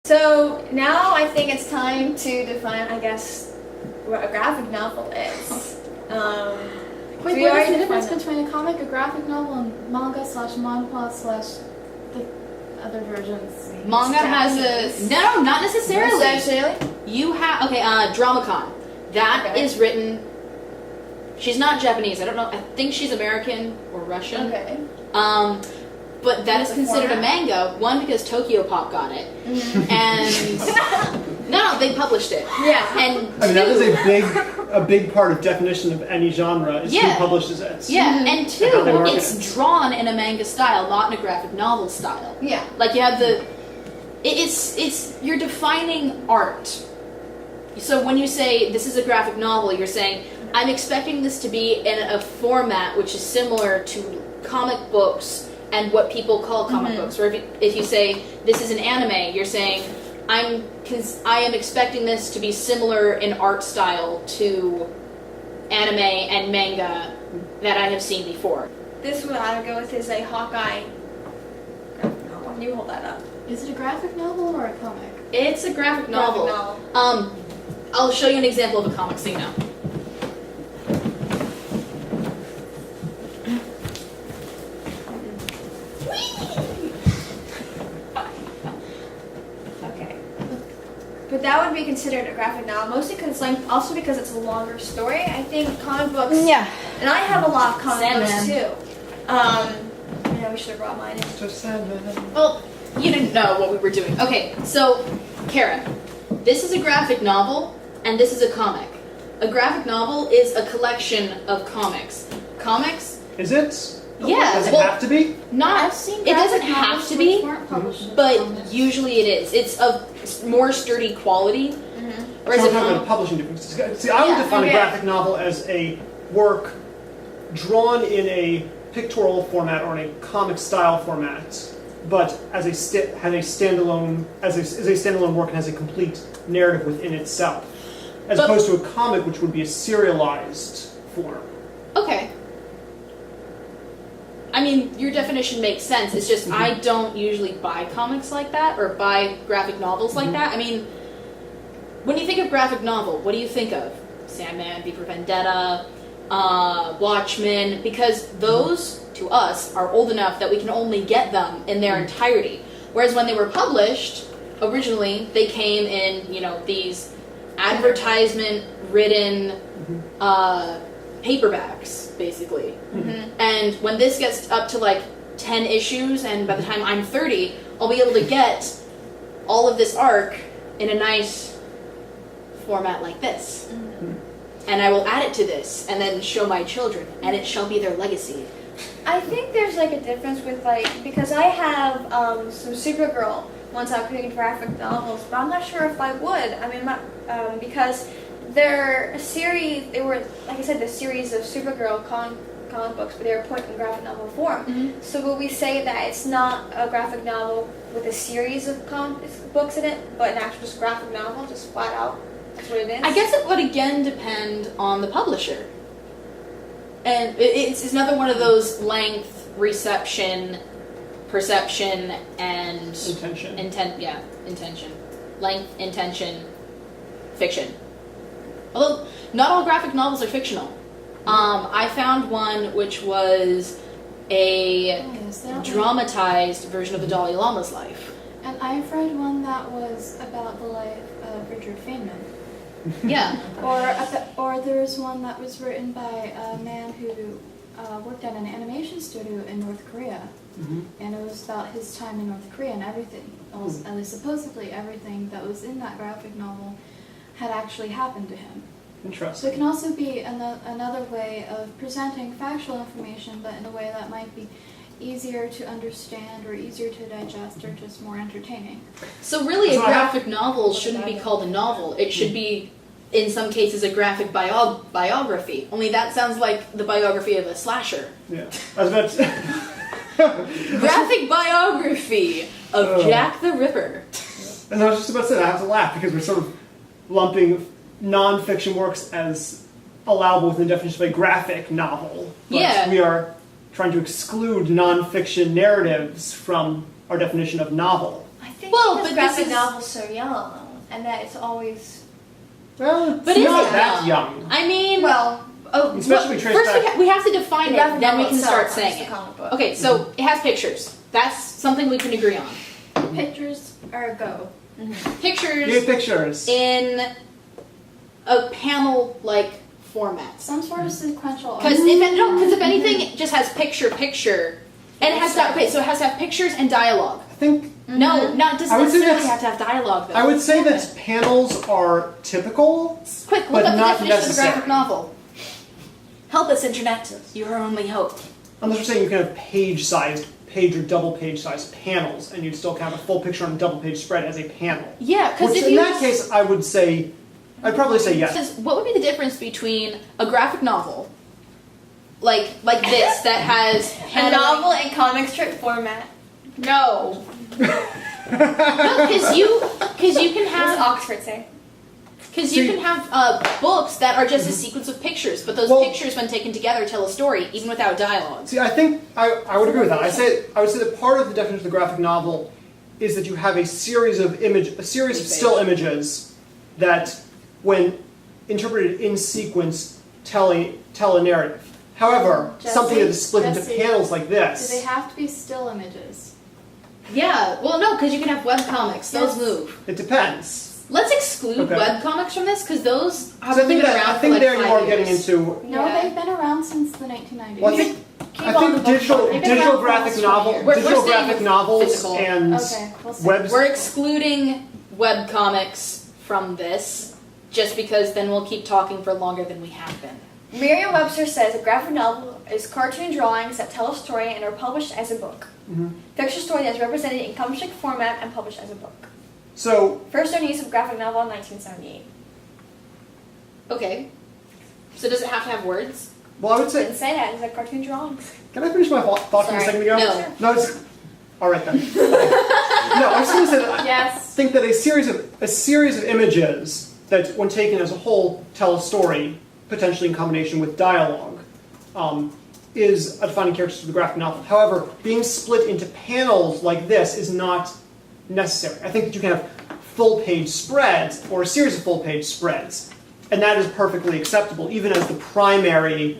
So now I think it's time to define, I guess, what a graphic novel is. Wait, what is the difference between a comic, a graphic novel, and manga/manhwa/ the other versions? Manga has a... No, not necessarily. Essentially? You have... Okay, Dramacon. That is written... She's not Japanese. I don't know. I think she's American or Russian. Okay. But that is considered a manga. One, because Tokyo Pop got it. And... no, they published it. Yeah. And I mean, that is a big part of definition of any genre, is who publishes it. Yeah, and two, it's drawn in a manga style, not in a graphic novel style. Yeah. Like, you have the... It's you're defining art. So when you say, this is a graphic novel, you're saying, I'm expecting this to be in a format which is similar to comic books and what people call comic books. Or if you say, this is an anime, you're saying, I am expecting this to be similar in art style to anime and manga that I have seen before. This one I would go with is a Hawkeye graphic novel. You hold that up. Is it a graphic novel or a comic? It's a graphic novel. I'll show you an example of a comic so you know. But that would be considered a graphic novel, mostly because also because it's a longer story. I think comic books. Yeah. And I have a lot of comic books too. We should have brought mine in. Well, you didn't know what we were doing. Okay, so Karen, this is a graphic novel, and this is a comic. A graphic novel is a collection of comics. Comics. Is it? Yeah. Does it have to be? Not. I've seen it doesn't have to be, but comics. usually it is. It's of more sturdy quality. Whereas so I'm talking about publishing differences. See, I would define a graphic novel as a work drawn in a pictorial format or in a comic style format, but as a standalone work and has a complete narrative within itself, as opposed to a comic, which would be a serialized form. Okay. I mean, your definition makes sense. It's just I don't usually buy comics like that or buy graphic novels like that. I mean, when you think of graphic novel, what do you think of? Sandman, V for Vendetta, Watchmen, because those, to us, are old enough that we can only get them in their entirety. Whereas when they were published, originally, they came in, these advertisement-ridden paperbacks, basically. And when this gets up to like 10 issues, and by the time I'm 30, I'll be able to get all of this arc in a nice format like this. And I will add it to this, and then show my children, and it shall be their legacy. I think there's like a difference with because I have some Supergirl ones out creating graphic novels, but I'm not sure if I would. I mean, because they're a series, they were, like I said, the series of Supergirl comic books, but they were put in graphic novel form. So will we say that it's not a graphic novel with a series of books in it, but an actual just graphic novel, just flat out? That's what it is? I guess it would again depend on the publisher. And it's another one of those length, reception, perception, and... Intention. Intention. Length, intention, fiction. Although, not all graphic novels are fictional. I found one which was a dramatized version of the Dalai Lama's life. And I've read one that was about the life of Richard Feynman. Yeah. Or there's one that was written by a man who worked at an animation studio in North Korea. And it was about his time in North Korea and everything. At least supposedly everything that was in that graphic novel had actually happened to him. Interesting. So it can also be another way of presenting factual information, but in a way that might be easier to understand or easier to digest or just more entertaining. So really a graphic novel shouldn't be called a novel. It should be, in some cases, a graphic biography. Only that sounds like the biography of a slasher. Yeah. I was about to graphic biography of Jack the Ripper. And I was just about to say, I have to laugh because we're sort of lumping non-fiction works as allowable within the definition of a graphic novel. But we are trying to exclude non-fiction narratives from our definition of novel. I think Well, because but graphic this is- novels so young, and that it's always Well, But it's is not it that young? young. I mean, well. oh, Especially trace first back- we have to define The it, graphic then novel we can itself, start not saying just it. the comic book. Okay, so it has pictures. That's something we can agree on. Pictures are a go. Pictures Yeah, pictures. in a panel-like format. Some sort of sequential. Because if anything, it just has picture, and it has to. Okay, so it has to have pictures and dialogue. I think No, not doesn't I would say necessarily that's- have to have dialogue though. I would say that panels are typical. Quick, but look up the not definition of a necessary. graphic novel. Help us, internet. Your only hope. Unless we're saying you can have page or double page sized panels, and you'd still count a full picture on a double page spread as a panel. Yeah, because Which if in you that case, I'd probably say yes. Because what would be the difference between a graphic novel, like this, that has A novel in comic strip format. No. No, because you can What does have Oxford say? books that are just a sequence of pictures, but those Well- pictures, when taken together, tell a story, even without dialogue. See, I think I would agree with that. I would say that part of the definition of the graphic novel is that you have a series of still images that, when interpreted in sequence, tell a narrative. However, something that is split into Jesse, panels like Do they this. have to be still images? Yeah, well, no, because you can have webcomics. Those Yes. move. It depends. Let's exclude Okay. webcomics from this, because those have So I only think been that around I think for like there you 5 are years. getting into. No, Yeah. they've been around since the 1990s. Well, I think Keep I on think the book digital front. They've been around for graphic almost novel 20 years. We're digital staying graphic with novels physical. and Okay, we'll see. webs. We're excluding webcomics from this, just because then we'll keep talking for longer than we have been. Merriam-Webster says a graphic novel is cartoon drawings that tell a story and are published as a book. Mhm. Fiction story that is represented in comic strip format and published as a book. So First known use of graphic novel in 1978. Okay. So does it have to have words? well, I would say. Didn't say that. It's like cartoon drawings. Can I finish my thought from a Sorry. second ago? No. No. All right then. No, I was going to say that I Yes. think that a series of images that, when taken as a whole, tell a story, potentially in combination with dialogue, is a defining characteristic of the graphic novel. However, being split into panels like this is not necessary. I think that you can have full-page spreads or a series of full-page spreads, and that is perfectly acceptable, even as the primary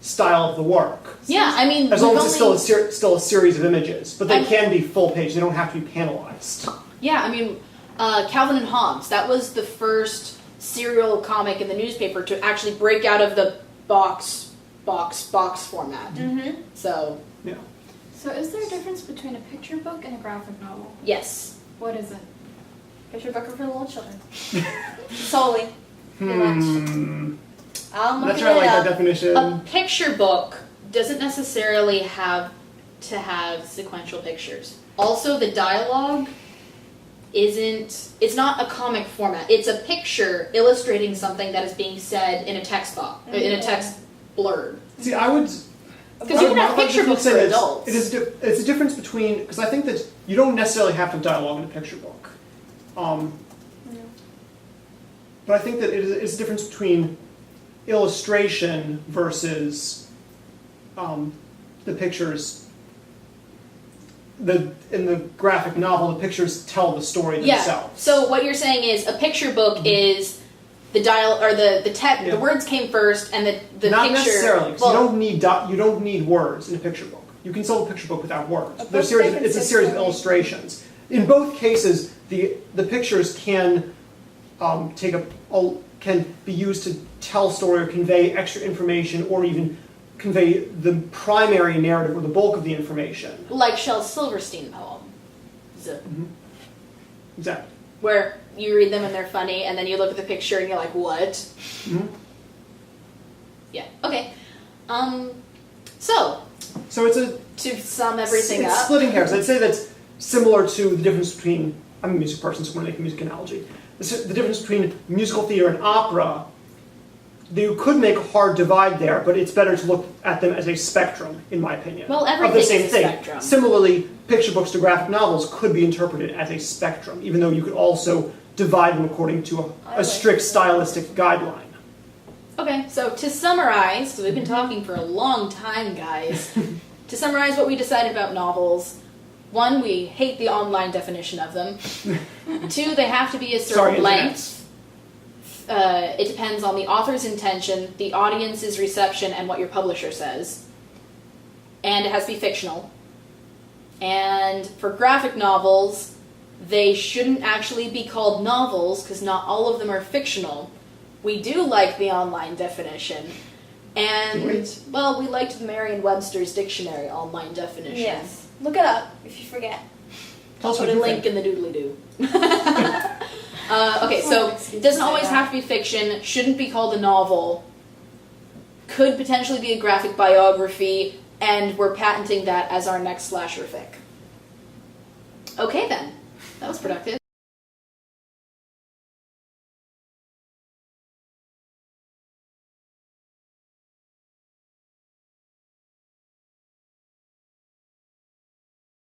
style of the work. Yeah, I mean, As long we've as it's only- still a series of images, but they I'm- can be full page. They don't have to be panelized. Yeah, I mean, Calvin and Hobbes, that was the first serial comic in the newspaper to actually break out of the box format. Mm-hmm. So, Yeah. So is there a difference between a picture book and a graphic novel? yes. What is it? Picture book for little children. Solely. Relax. I'm That's looking where I like it that up. definition. A picture book doesn't necessarily have to have sequential pictures. Also, the dialogue it's not a comic format. It's a picture illustrating something that is being said in a text box, in a text blurb. See, I would. Because you can have picture books for adults. It's a difference between, because I think that you don't necessarily have to have dialogue in a picture book. But I think that it's a difference between illustration versus the pictures. In the graphic novel, the pictures tell the story Yeah. themselves. So what you're saying is a picture book is the Yeah. the words came first, and the Not picture. necessarily, because well, you don't need words in a picture book. You can sell a picture book without words. A book It's a that series of consists of- illustrations. In both cases, the pictures can can be used to tell a story or convey extra information, or even convey the primary narrative or the bulk of the information. like Shel Silverstein poem, Exactly. where you read them and they're funny, and then you look at the picture and you're like, what? Mhm. Yeah. Okay. So So it's a to sum everything it's up, splitting hairs. I'd say that's similar to the difference between. I'm a music person, so I'm going to make a music analogy. The difference between musical theater and opera. You could make a hard divide there, but it's better to look at them as a spectrum, in my opinion. Well, of the everything's same a thing. spectrum. Similarly, picture books to graphic novels could be interpreted as a spectrum, even though you could also divide them according to a strict stylistic guideline. Okay, so to summarize, because we've been talking for a long time, guys. To summarize what we decided about novels, 1, we hate the online definition of them. 2, they have to be a certain Sorry, length. It depends on the author's intention, the audience's reception, and what your publisher says. And it has to be fictional. And for graphic novels, they shouldn't actually be called novels, because not all of them are fictional. We do like the online definition. And, well, we liked Merriam-Webster's dictionary online definition. Yes. Look it up if you forget. I'll put a link in the doodly-doo. Okay, so it doesn't always have to be fiction, shouldn't be called a novel, could potentially be a graphic biography, and we're patenting that as our next slasher fic. Okay then, that was productive.